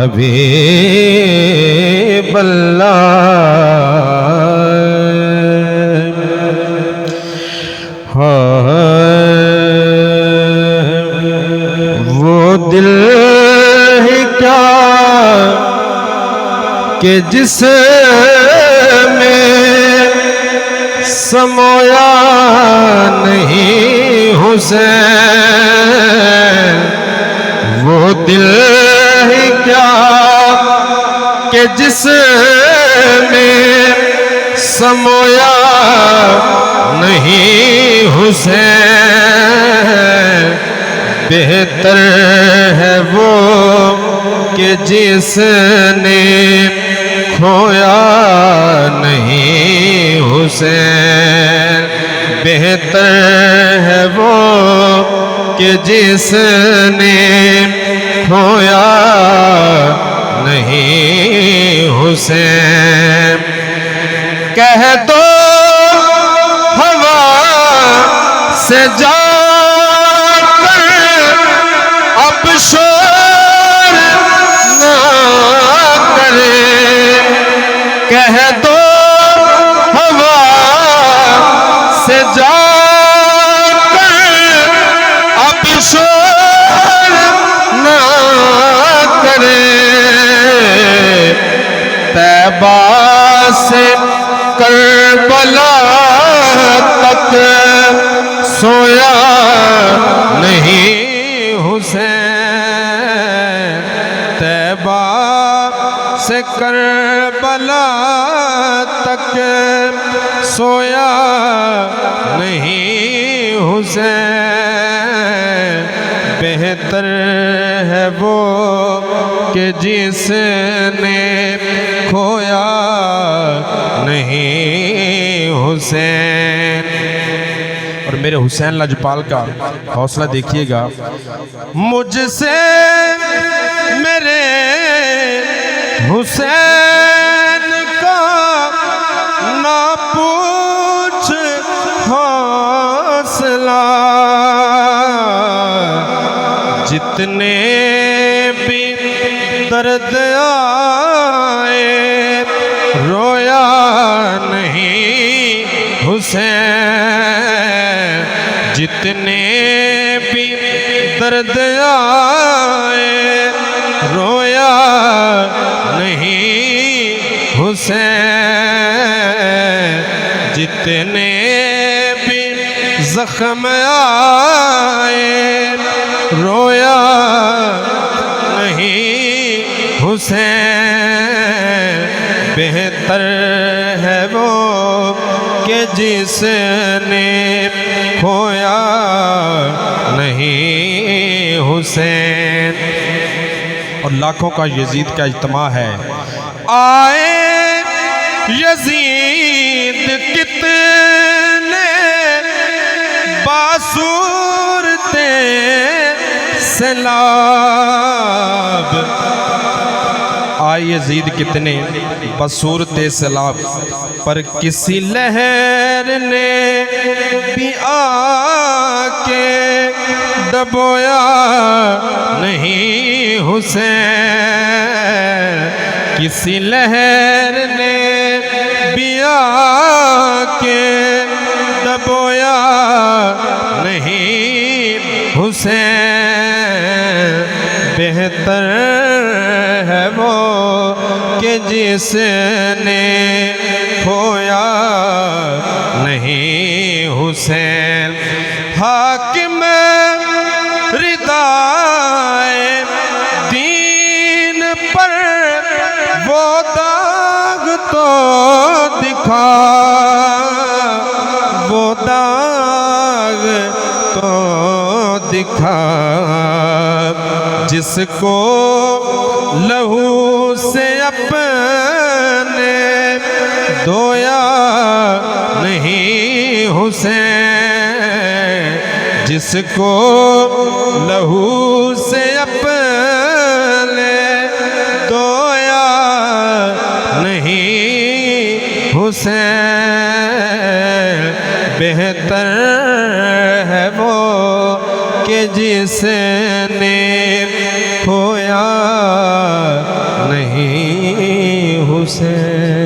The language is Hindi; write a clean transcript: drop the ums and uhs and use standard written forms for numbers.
हबीब अल्लाह। वो दिल ही क्या कि जिसमें समोया नहीं हुसैन। वो दिल ही क्या कि जिसमें समोया नहीं हुसैन। बेहतर है वो कि जिसने खोया नहीं हुसैन। बेहतर है वो कि जिसने खोया नहीं हुसैन। कह दो हवा से जाकर अब शोर ना करे। कह दो हवा से जाकर अब शोर ना करे। तैबा से करबला तक सोया नहीं हुसैन। तैबा से करबला तक सोया नहीं हुसैन। बेहतर है वो कि जिसने खोया नहीं हुसैन। और मेरे हुसैन लाजपाल का हौसला देखिएगा। मुझसे मेरे हुसैन का ना पूछ हौसला। जितने भी दर्द आए रोया नहीं हुसैन। जितने भी दर्द आए रोया नहीं हुसैन। जितने भी जख्म आए रोया नहीं हुसैन। बेहतर है वो कि जिसने खोया नहीं हुसैन। और लाखों का यजीद का इज्तिमा है। आए यजीद कितने बासूरते सैलाब। आए यजीद कितने बसूरते सैलाब। पर किसी लहर ने भी आके दबोया नहीं हुसैन। किसी लहर ने भी आके दबोया नहीं हुसैन। बेहतर है वो कि जिसने खोया नहीं हुसैन। हाकिम रिदाए दीन पर वो दाग तो दिखा। वो दाग तो दिखा जिसको लहू से अपने धोया नहीं हुसैन। जिसको लहू से अपने धोया नहीं हुसैन। बेहतर है वो कि जिसने खोया हुसैन।